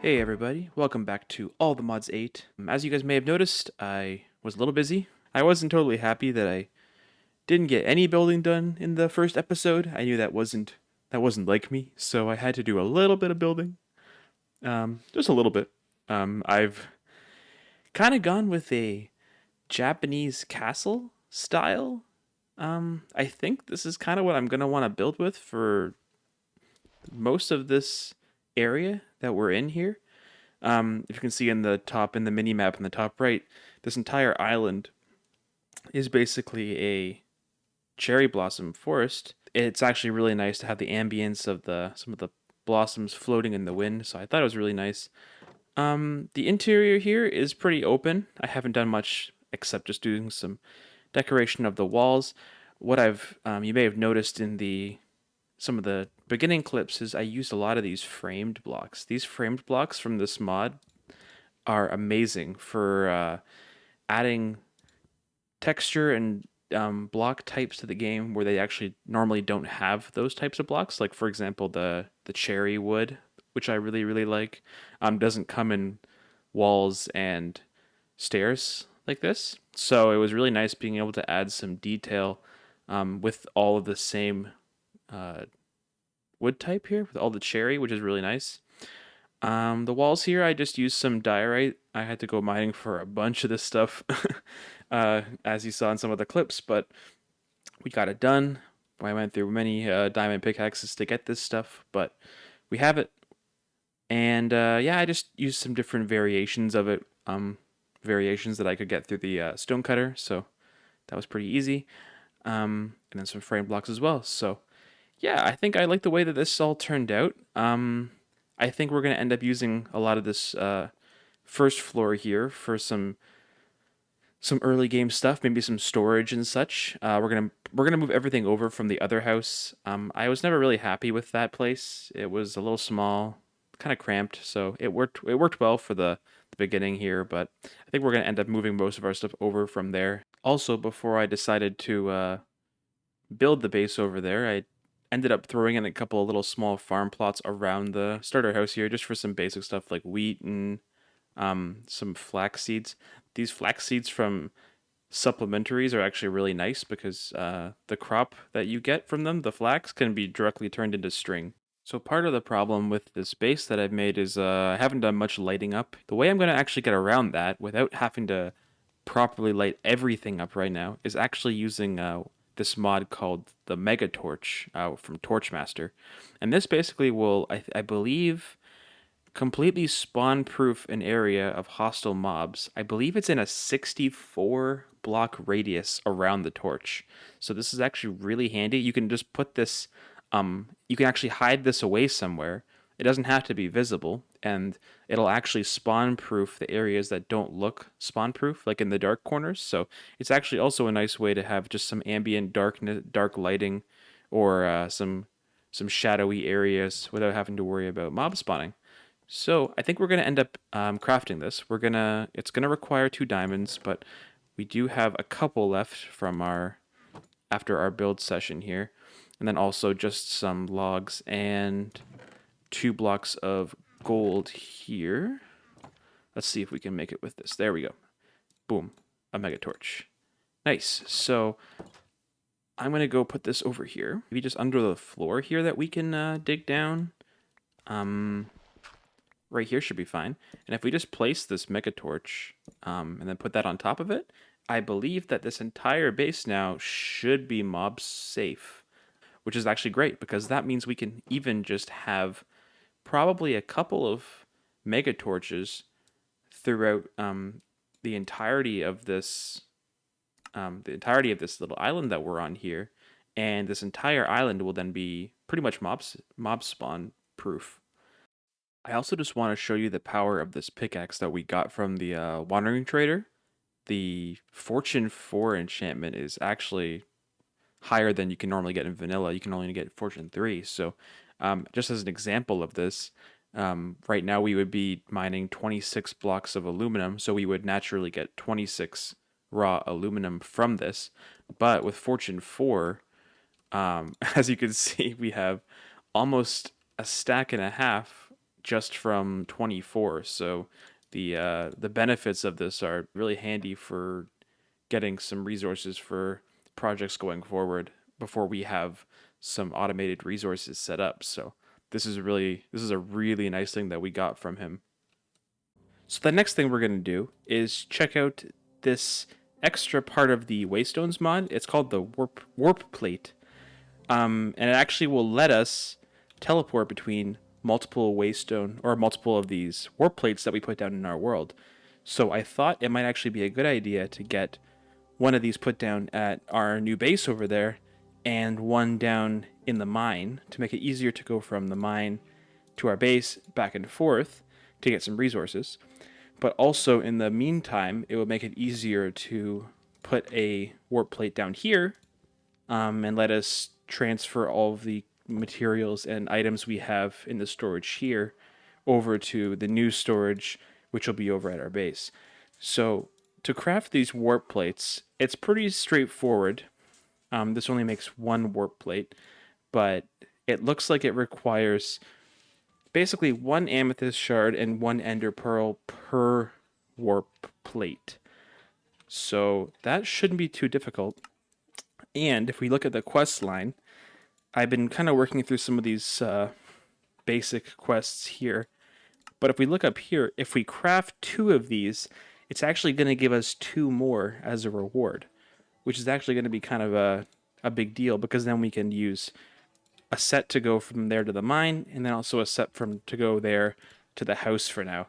Hey everybody, welcome back to All the Mods 8. As you guys may have noticed, I was a little busy. I wasn't totally happy that I didn't get any building done in the first episode. I knew that wasn't like me, so I had to do a little bit of building. Just a little bit. I've kind of gone with a Japanese castle style. I think this is kind of what I'm gonna want to build with for most of this area that we're in here. If you can see in the top, in the mini map in the top right, this entire island is basically a cherry blossom forest. It's actually really nice to have the ambience of the some of the blossoms floating in the wind, so I thought it was really nice. The interior here is pretty open. I haven't done much except just doing some decoration of the walls. What you may have noticed in the some of the beginning clips is I used a lot of these framed blocks. These framed blocks from this mod are amazing for adding texture and block types to the game where they actually normally don't have those types of blocks. Like for example, the cherry wood, which I really like, doesn't come in walls and stairs like this. So it was really nice being able to add some detail with all of the same uh, wood type here, with all the cherry, which is really nice. The walls here, I just used some diorite. I had to go mining for a bunch of this stuff, as you saw in some of the clips, but we got it done. I went through many diamond pickaxes to get this stuff, but we have it. And yeah, I just used some different variations of it, variations that I could get through the stone cutter, so that was pretty easy. And then some frame blocks as well. So yeah, I think I like the way that this all turned out. I think we're going to end up using a lot of this first floor here for some early game stuff, maybe some storage and such. We're gonna move everything over from the other house. I was never really happy with that place. It was a little small, kind of cramped, so it worked. It worked well for the beginning here, but I think we're gonna end up moving most of our stuff over from there. Also, before I decided to build the base over there, I ended up throwing in a couple of little small farm plots around the starter house here, just for some basic stuff like wheat and some flax seeds. These flax seeds from supplementaries are actually really nice because the crop that you get from them, the flax, can be directly turned into string. So part of the problem with this base that I've made is I haven't done much lighting up. The way I'm going to actually get around that without having to properly light everything up right now is actually using this mod called the Mega Torch from Torchmaster. And this basically will, I believe, completely spawn proof an area of hostile mobs. I believe it's in a 64 block radius around the torch. So this is actually really handy. You can just put this, you can actually hide this away somewhere. It doesn't have to be visible, and it'll actually spawn proof the areas that don't look spawn proof, like in the dark corners. So it's actually also a nice way to have just some ambient darkness, dark lighting, or some shadowy areas without having to worry about mob spawning. So I think we're gonna end up crafting this. It's gonna require 2 diamonds, but we do have a couple left from our after our build session here, and then also just some logs and 2 blocks of gold here. Let's see if we can make it with this. There we go. Boom, a mega torch. Nice. So I'm gonna go put this over here, maybe just under the floor here that we can dig down. Um, right here should be fine. And if we just place this mega torch and then put that on top of it, I believe that this entire base now should be mob safe, which is actually great because that means we can even just have probably a couple of mega torches throughout the entirety of this little island that we're on here, and this entire island will then be pretty much mob spawn proof. I also just want to show you the power of this pickaxe that we got from the Wandering Trader. The Fortune 4 enchantment is actually higher than you can normally get in vanilla. You can only get Fortune 3. So just as an example of this, right now we would be mining 26 blocks of aluminum, so we would naturally get 26 raw aluminum from this. But with Fortune 4, as you can see, we have almost a stack and a half just from 24. So the benefits of this are really handy for getting some resources for projects going forward before we have some automated resources set up. So this is a really nice thing that we got from him. So the next thing we're going to do is check out this extra part of the Waystones mod. It's called the warp plate. And it actually will let us teleport between multiple waystone or multiple of these warp plates that we put down in our world. So I thought it might actually be a good idea to get one of these put down at our new base over there and one down in the mine to make it easier to go from the mine to our base back and forth to get some resources. But also in the meantime, it would make it easier to put a warp plate down here and let us transfer all of the materials and items we have in the storage here over to the new storage, which will be over at our base. So to craft these warp plates, it's pretty straightforward. This only makes one warp plate, but it looks like it requires basically one amethyst shard and one ender pearl per warp plate. So that shouldn't be too difficult. And if we look at the quest line, I've been kind of working through some of these basic quests here. But if we look up here, if we craft 2 of these, it's actually going to give us 2 more as a reward, which is actually going to be kind of a big deal because then we can use a set to go from there to the mine and then also a set from to go there to the house for now.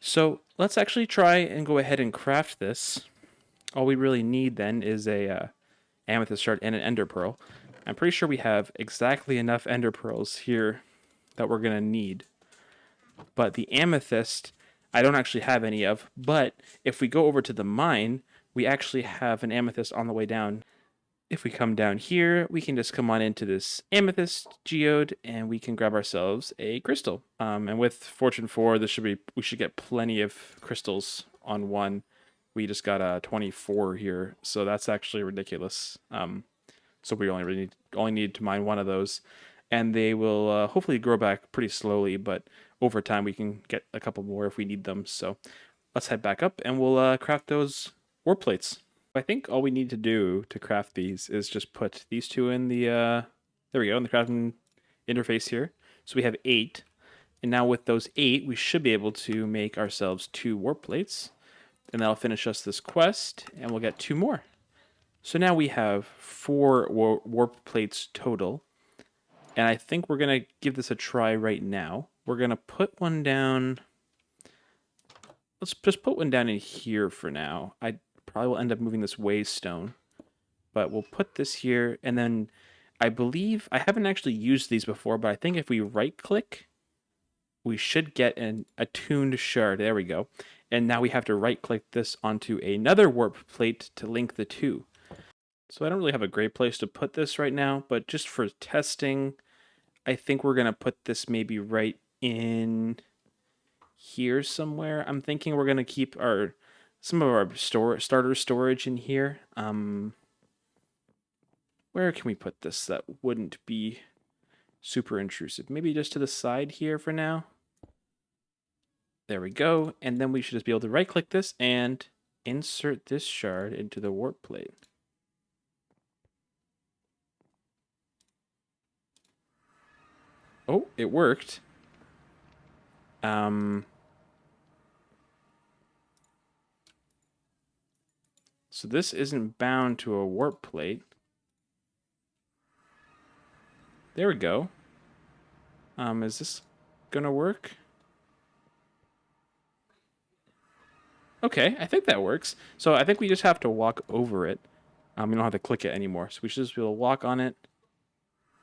So let's actually try and go ahead and craft this. All we really need then is a amethyst shard and an ender pearl. I'm pretty sure we have exactly enough ender pearls here that we're going to need. But the amethyst, I don't actually have any of. But if we go over to the mine, we actually have an amethyst on the way down. If we come down here, we can just come on into this amethyst geode and we can grab ourselves a crystal. And with Fortune 4, we should get plenty of crystals on one. We just got a 24 here, so that's actually ridiculous. So we only need to mine one of those, and they will hopefully grow back pretty slowly. But over time, we can get a couple more if we need them. So let's head back up, and we'll craft those warp plates. I think all we need to do to craft these is just put these 2 in the there we go, in the crafting interface here. So we have 8, and now with those 8, we should be able to make ourselves 2 warp plates. And that'll finish us this quest, and we'll get 2 more. So now we have 4 warp plates total. And I think we're going to give this a try right now. We're going to put one down. Let's just put one down in here for now. I probably will end up moving this waystone. But we'll put this here, and then I believe, I haven't actually used these before, but I think if we right-click, we should get an attuned shard. There we go. And now we have to right-click this onto another warp plate to link the 2. So I don't really have a great place to put this right now, but just for testing, I think we're going to put this maybe right in here somewhere. I'm thinking we're going to keep some of our starter storage in here. Where can we put this that wouldn't be super intrusive? Maybe just to the side here for now. There we go. And then we should just be able to right click this and insert this shard into the warp plate. Oh, it worked. So this isn't bound to a warp plate. There we go. Is this gonna work? Okay, I think that works. So I think we just have to walk over it. We don't have to click it anymore. So we should just be able to walk on it.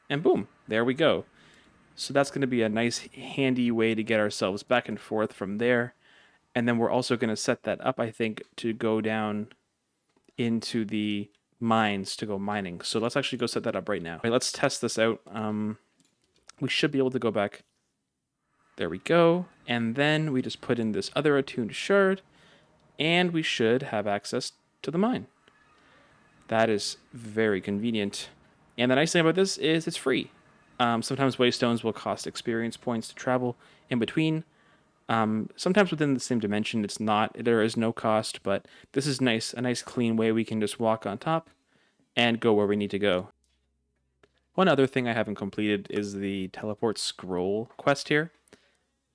And boom, there we go. So that's going to be a nice handy way to get ourselves back and forth from there. And then we're also going to set that up, I think, to go down into the mines to go mining. So let's actually go set that up right now. Okay, let's test this out. We should be able to go back. There we go. And then we just put in this other attuned shard. And we should have access to the mine. That is very convenient. And the nice thing about this is it's free. Sometimes waystones will cost experience points to travel in between. Sometimes within the same dimension, it's not. There is no cost, but this is nice. A nice clean way we can just walk on top and go where we need to go. One other thing I haven't completed is the teleport scroll quest here.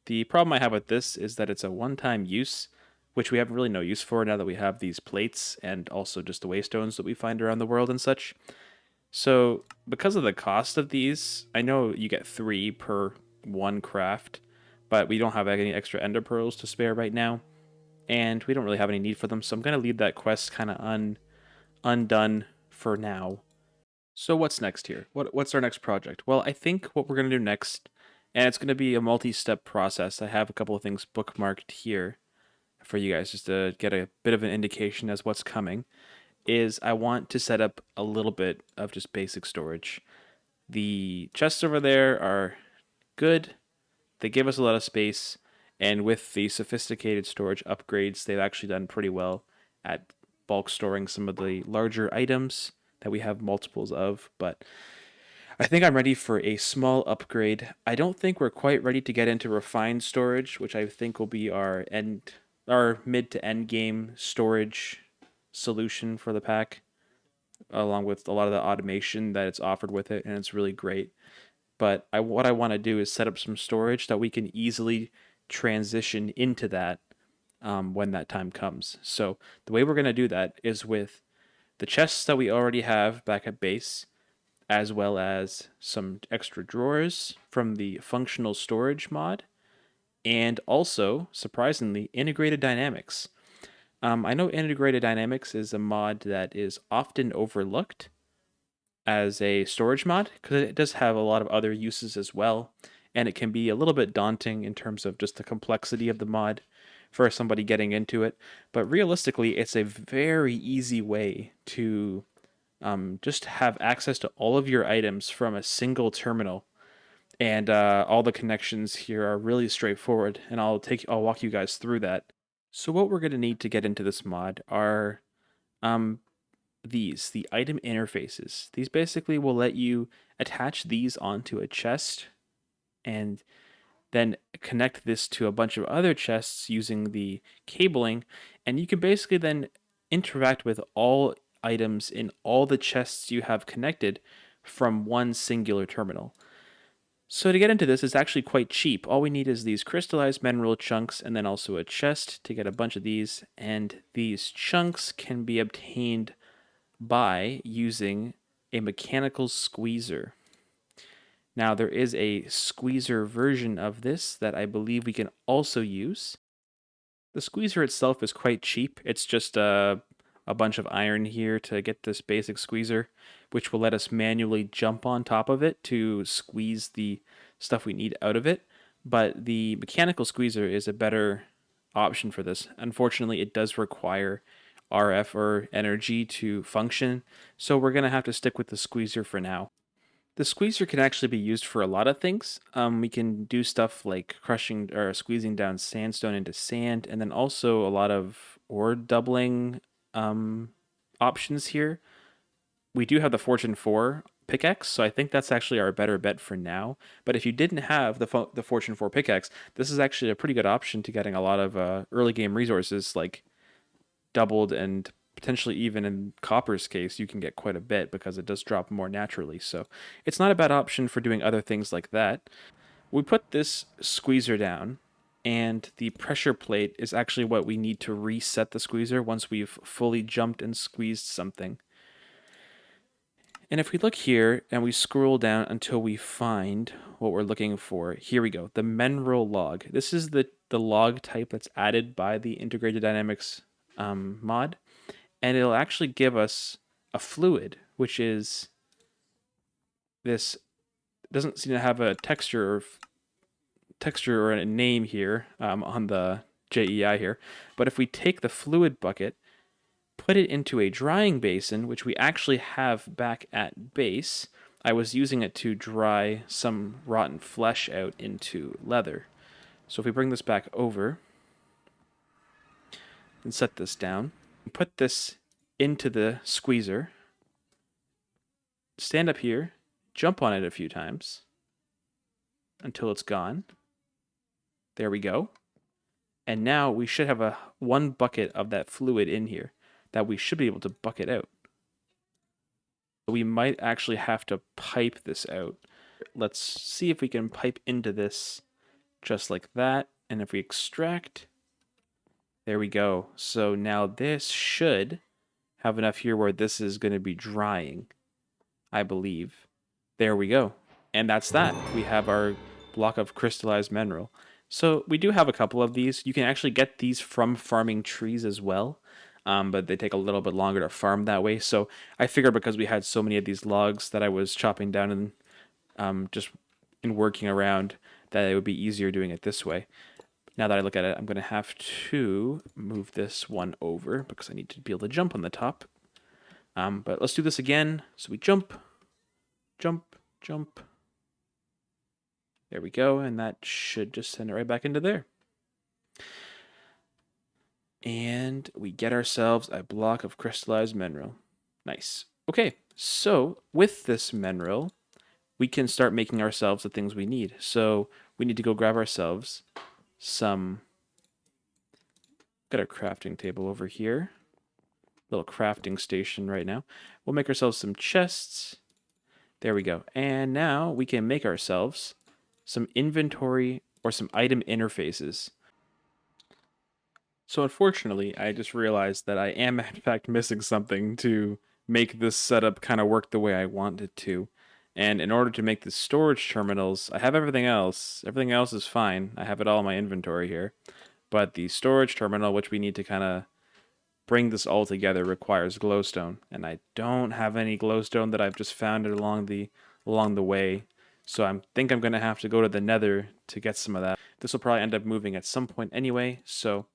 The problem I have with this is that it's a one-time use, which we have really no use for now that we have these plates and also just the waystones that we find around the world and such. So, because of the cost of these, I know you get 3 per one craft, but we don't have any extra ender pearls to spare right now, and we don't really have any need for them, so I'm going to leave that quest kind of undone for now. So what's next here? What's our next project? Well, I think what we're going to do next, and it's going to be a multi-step process. I have a couple of things bookmarked here for you guys just to get a bit of an indication as what's coming, is I want to set up a little bit of just basic storage. The chests over there are good. They give us a lot of space, and with the sophisticated storage upgrades, they've actually done pretty well at bulk storing some of the larger items that we have multiples of, but I think I'm ready for a small upgrade. I don't think we're quite ready to get into refined storage, which I think will be our mid to end game storage solution for the pack, along with a lot of the automation that it's offered with it, and it's really great. But what I want to do is set up some storage that we can easily transition into that when that time comes. So the way we're going to do that is with the chests that we already have back at base, as well as some extra drawers from the functional storage mod, and also, surprisingly, integrated dynamics. I know integrated dynamics is a mod that is often overlooked as a storage mod because it does have a lot of other uses as well, and it can be a little bit daunting in terms of just the complexity of the mod for somebody getting into it. But realistically, it's a very easy way to just have access to all of your items from a single terminal, and all the connections here are really straightforward. And I'll walk you guys through that. So what we're going to need to get into this mod are um, the item interfaces. These basically will let you attach these onto a chest and then connect this to a bunch of other chests using the cabling, and you can basically then interact with all items in all the chests you have connected from one singular terminal. So to get into this, it's actually quite cheap. All we need is these crystallized mineral chunks and then also a chest to get a bunch of these, and these chunks can be obtained by using a mechanical squeezer. Now, there is a squeezer version of this that I believe we can also use. The squeezer itself is quite cheap. It's just a bunch of iron here to get this basic squeezer, which will let us manually jump on top of it to squeeze the stuff we need out of it. But the mechanical squeezer is a better option for this. Unfortunately, it does require RF or energy to function, so we're going to have to stick with the squeezer for now. The squeezer can actually be used for a lot of things. We can do stuff like crushing or squeezing down sandstone into sand, and then also a lot of ore doubling options here. We do have the Fortune 4 pickaxe, so I think that's actually our better bet for now. But if you didn't have the Fortune 4 pickaxe, this is actually a pretty good option to getting a lot of early game resources, like doubled, and potentially even in copper's case, you can get quite a bit because it does drop more naturally. So it's not a bad option for doing other things like that. We put this squeezer down, and the pressure plate is actually what we need to reset the squeezer once we've fully jumped and squeezed something. And if we look here and we scroll down until we find what we're looking for, here we go, the mineral log. This is the log type that's added by the Integrated Dynamics mod, and it'll actually give us a fluid, which is this, doesn't seem to have a texture or a name here on the JEI here, but if we take the fluid bucket, put it into a drying basin, which we actually have back at base. I was using it to dry some rotten flesh out into leather. So if we bring this back over and set this down, put this into the squeezer, stand up here, jump on it a few times, until it's gone. There we go. And now we should have one bucket of that fluid in here that we should be able to bucket out. We might actually have to pipe this out. Let's see if we can pipe into this just like that. And if we extract, there we go. So now this should have enough here where this is going to be drying, I believe. There we go. And that's that. We have our block of crystallized mineral. So we do have a couple of these. You can actually get these from farming trees as well, but they take a little bit longer to farm that way. So I figured because we had so many of these logs that I was chopping down and just in working around, that it would be easier doing it this way. Now that I look at it, I'm going to have to move this one over because I need to be able to jump on the top. But let's do this again. So we jump, jump, jump. There we go, and that should just send it right back into there. And we get ourselves a block of crystallized mineral. Nice. Okay, so with this mineral, we can start making ourselves the things we need. So we need to go grab ourselves some... Got our crafting table over here. Little crafting station right now. We'll make ourselves some chests. There we go. And now we can make ourselves some inventory or some item interfaces. So unfortunately, I just realized that I am in fact missing something to make this setup kind of work the way I want it to. And in order to make the storage terminals, I have everything else. Everything else is fine. I have it all in my inventory here. But the storage terminal, which we need to kind of bring this all together, requires glowstone. And I don't have any glowstone that I've just found along the way. So I think I'm going to have to go to the nether to get some of that. This will probably end up moving at some point anyway, so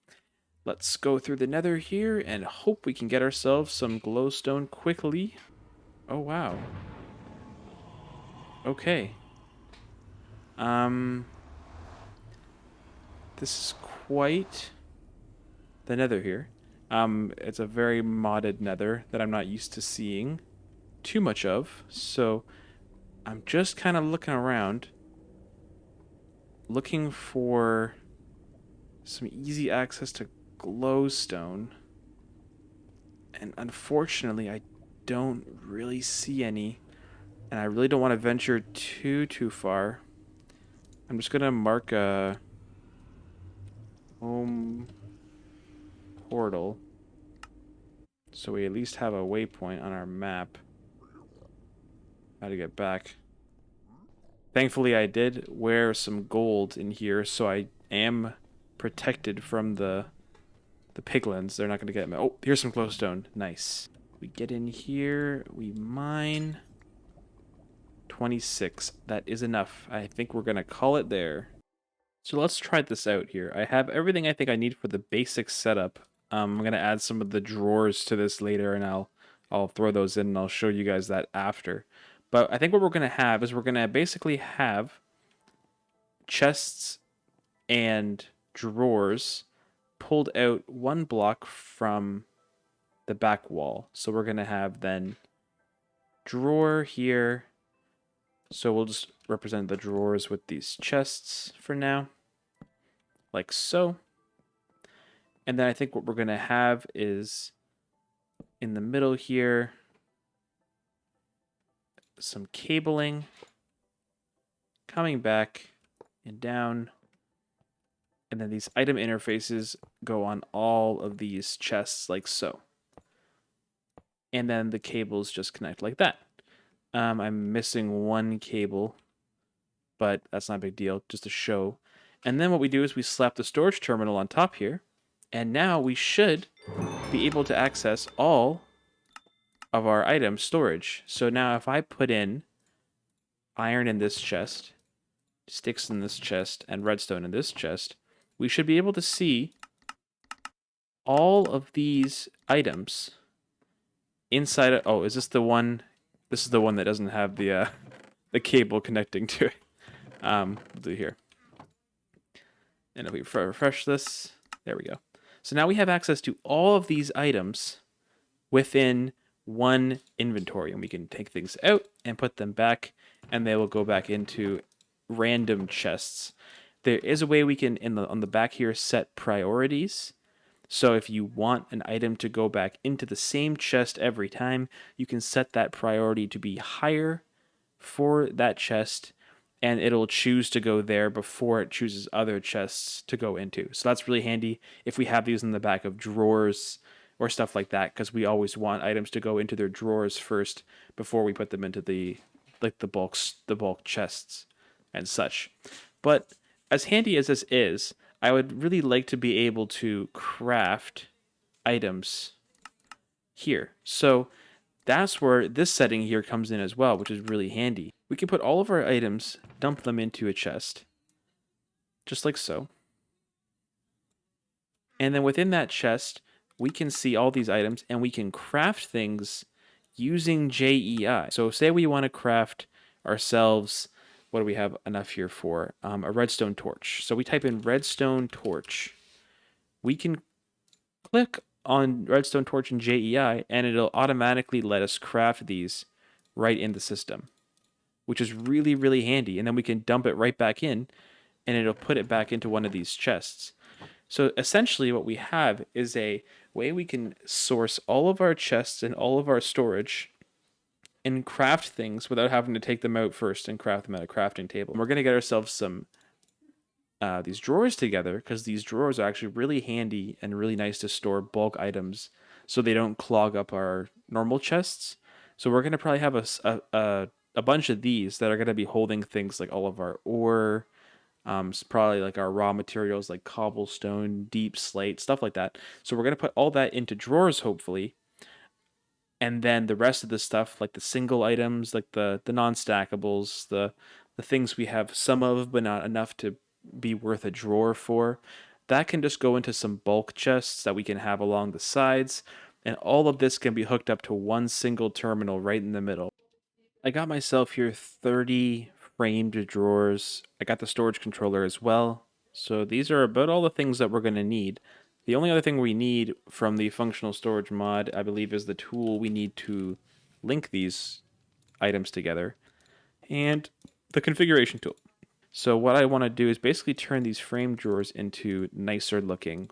let's go through the nether here and hope we can get ourselves some glowstone quickly. Oh, wow. Okay. This is quite the nether here. It's a very modded nether that I'm not used to seeing too much of, so I'm just kind of looking around, looking for some easy access to glowstone. And unfortunately, I don't really see any. And I really don't want to venture too far. I'm just going to mark a home portal, so we at least have a waypoint on our map. How to get back. Thankfully, I did wear some gold in here, so I am protected from the piglins. They're not going to get me. Oh, here's some glowstone. Nice. We get in here. We mine. 26. That is enough. I think we're going to call it there. So let's try this out here. I have everything I think I need for the basic setup. I'm going to add some of the drawers to this later, and I'll throw those in, and I'll show you guys that after. But I think what we're going to have is we're going to basically have chests and drawers pulled out one block from the back wall. So we're going to have then drawer here. So we'll just represent the drawers with these chests for now, like so. And then I think what we're going to have is in the middle here, some cabling coming back and down. And then these item interfaces go on all of these chests like so. And then the cables just connect like that. I'm missing one cable, but that's not a big deal, just to show. And then what we do is we slap the storage terminal on top here, and now we should be able to access all of our item storage. So now if I put in iron in this chest, sticks in this chest, and redstone in this chest, we should be able to see all of these items inside of... Oh, is this the one? This is the one that doesn't have the cable connecting to it. We'll do here. And if we refresh this, there we go. So now we have access to all of these items within one inventory, and we can take things out and put them back, and they will go back into random chests. There is a way we can on the back here set priorities. So if you want an item to go back into the same chest every time, you can set that priority to be higher for that chest, and it'll choose to go there before it chooses other chests to go into. So that's really handy if we have these in the back of drawers or stuff like that, because we always want items to go into their drawers first before we put them into the bulk chests and such. But as handy as this is, I would really like to be able to craft items here. So that's where this setting here comes in as well, which is really handy. We can put all of our items, dump them into a chest, just like so. And then within that chest, we can see all these items and we can craft things using JEI. So say we want to craft ourselves, what do we have enough here for? A redstone torch. So we type in redstone torch. We can click on redstone torch and JEI and it'll automatically let us craft these right in the system, which is really, really handy. And then we can dump it right back in and it'll put it back into one of these chests. So essentially what we have is a way we can source all of our chests and all of our storage and craft things without having to take them out first and craft them at a crafting table. And we're going to get ourselves some these drawers together, because these drawers are actually really handy and really nice to store bulk items so they don't clog up our normal chests. So we're going to probably have a bunch of these that are going to be holding things like all of our ore, probably like our raw materials like cobblestone, deep slate, stuff like that. So we're going to put all that into drawers, hopefully. And then the rest of the stuff, like the single items, like the non-stackables, the things we have some of, but not enough to be worth a drawer for, that can just go into some bulk chests that we can have along the sides. And all of this can be hooked up to one single terminal right in the middle. I got myself here 30 framed drawers. I got the storage controller as well. So these are about all the things that we're going to need. The only other thing we need from the functional storage mod, I believe, is the tool we need to link these items together and the configuration tool. So what I want to do is basically turn these frame drawers into nicer looking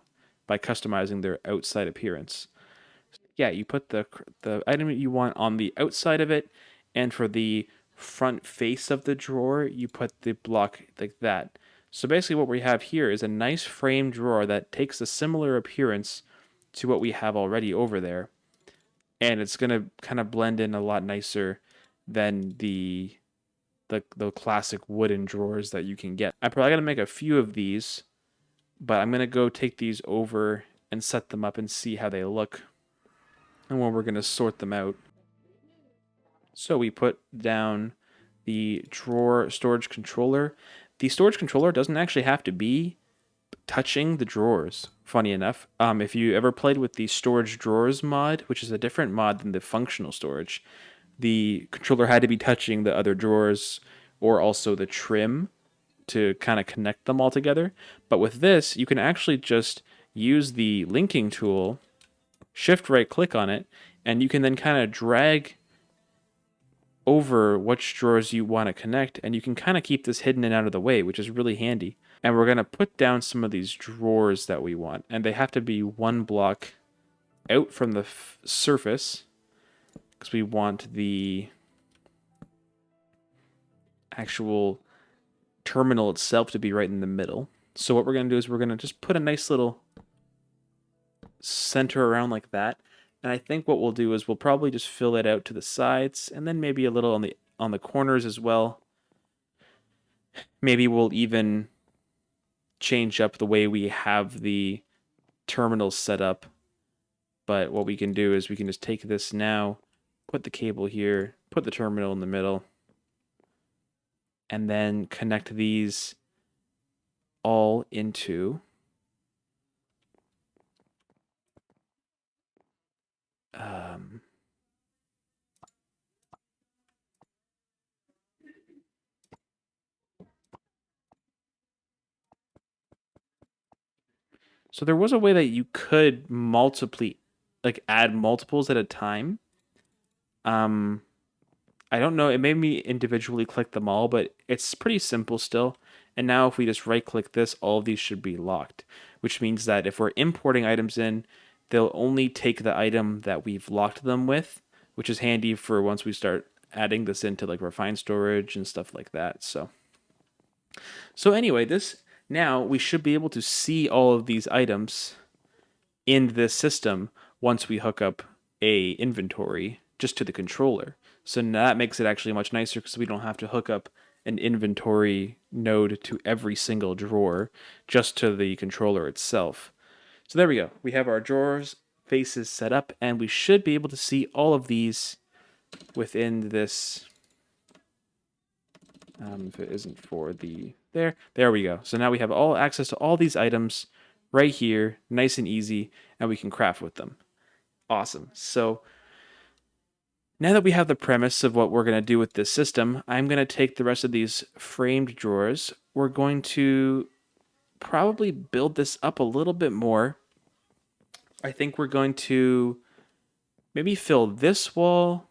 by customizing their outside appearance. Yeah, you put the item that you want on the outside of it, and for the front face of the drawer, you put the block like that. So basically what we have here is a nice frame drawer that takes a similar appearance to what we have already over there. And it's going to kind of blend in a lot nicer than the classic wooden drawers that you can get. I'm probably going to make a few of these, but I'm going to go take these over and set them up and see how they look and when we're going to sort them out. So we put down the drawer storage controller. The storage controller doesn't actually have to be touching the drawers, funny enough. If you ever played with the storage drawers mod, which is a different mod than the functional storage, the controller had to be touching the other drawers or also the trim to kind of connect them all together. But with this, you can actually just use the linking tool, shift right click on it, and you can then kind of drag over which drawers you want to connect, and you can kind of keep this hidden and out of the way, which is really handy. And we're going to put down some of these drawers that we want, and they have to be one block out from the surface, because we want the actual terminal itself to be right in the middle. So what we're going to do is we're going to just put a nice little center around like that. And I think what we'll do is we'll probably just fill it out to the sides and then maybe a little on the corners as well. Maybe we'll even change up the way we have the terminals set up. But what we can do is we can just take this now, put the cable here, put the terminal in the middle, and then connect these all into so there was a way that you could multiply, like add multiples at a time. Um, I don't know, it made me individually click them all, but it's pretty simple still. And now if we just right click this, all of these should be locked, which means that if we're importing items in, they'll only take the item that we've locked them with, which is handy for once we start adding this into like refined storage and stuff like that. So anyway, this now we should be able to see all of these items in this system once we hook up a inventory just to the controller. So now that makes it actually much nicer because we don't have to hook up an inventory node to every single drawer, just to the controller itself. So there we go. We have our drawers faces set up, and we should be able to see all of these within this. If it isn't for the there we go. So now we have all access to all these items right here, nice and easy, and we can craft with them. Awesome. So now that we have the premise of what we're going to do with this system, I'm going to take the rest of these framed drawers. We're going to probably build this up a little bit more. I think we're going to maybe fill this wall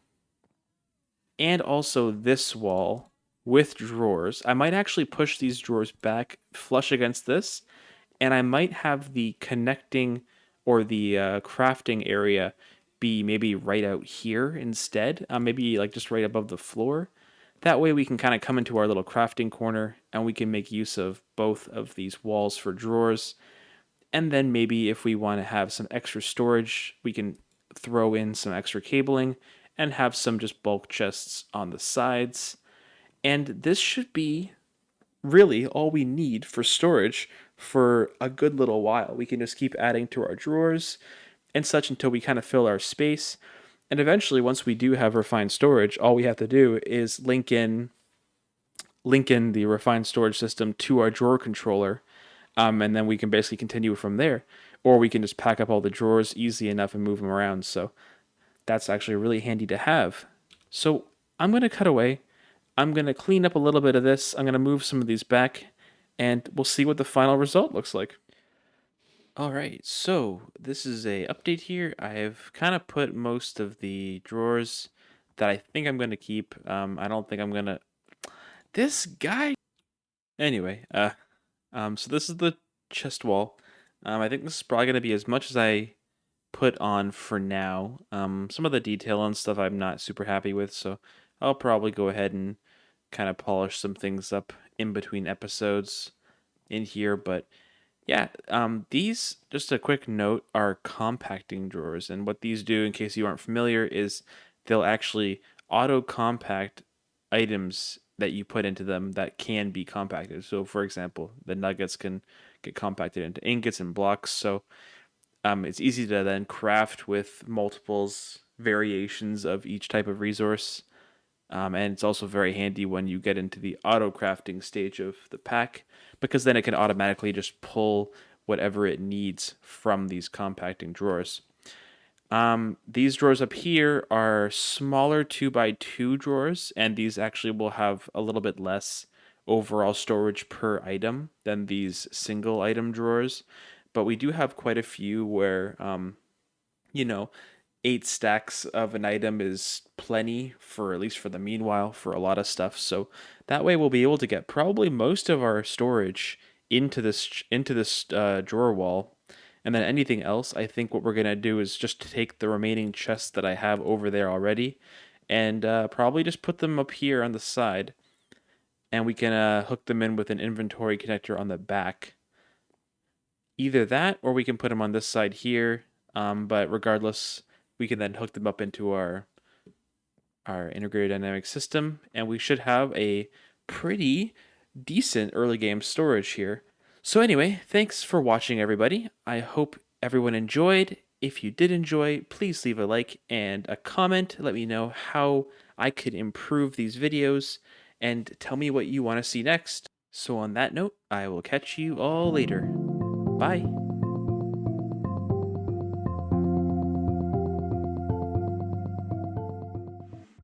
and also this wall with drawers. I might actually push these drawers back flush against this, and I might have the connecting or the crafting area be maybe right out here instead, maybe like just right above the floor. That way we can kind of come into our little crafting corner and we can make use of both of these walls for drawers. And then maybe if we want to have some extra storage, we can throw in some extra cabling and have some just bulk chests on the sides. And this should be really all we need for storage for a good little while. We can just keep adding to our drawers and such until we kind of fill our space. And eventually, once we do have refined storage, all we have to do is link in the refined storage system to our drawer controller, and then we can basically continue from there. Or we can just pack up all the drawers easy enough and move them around. So that's actually really handy to have. So I'm going to cut away. I'm going to clean up a little bit of this. I'm going to move some of these back, and we'll see what the final result looks like. All right, so this is a update here. I have kind of put most of the drawers that I think I'm going to keep. I don't think I'm going to... This guy... Anyway, so this is the chest wall. I think this is probably going to be as much as I put on for now. Some of the detail and stuff I'm not super happy with, so I'll probably go ahead and kind of polish some things up in between episodes in here. But yeah, these, just a quick note, are compacting drawers. And what these do, in case you aren't familiar, is they'll actually auto compact items that you put into them that can be compacted. So for example, the nuggets can get compacted into ingots and blocks. So it's easy to then craft with multiples variations of each type of resource. And it's also very handy when you get into the auto crafting stage of the pack, because then it can automatically just pull whatever it needs from these compacting drawers. These drawers up here are smaller 2x2 drawers, and these actually will have a little bit less overall storage per item than these single item drawers. But we do have quite a few where, you know, 8 stacks of an item is plenty for, at least for the meanwhile, for a lot of stuff. So that way we'll be able to get probably most of our storage into this drawer wall. And then anything else, I think what we're going to do is just take the remaining chests that I have over there already and probably just put them up here on the side. And we can hook them in with an inventory connector on the back. Either that, or we can put them on this side here. But regardless, we can then hook them up into our integrated dynamic system, and we should have a pretty decent early game storage here. So anyway, thanks for watching, everybody. I hope everyone enjoyed. If you did enjoy, please leave a like and a comment. Let me know how I could improve these videos, and tell me what you want to see next. So on that note, I will catch you all later. Bye.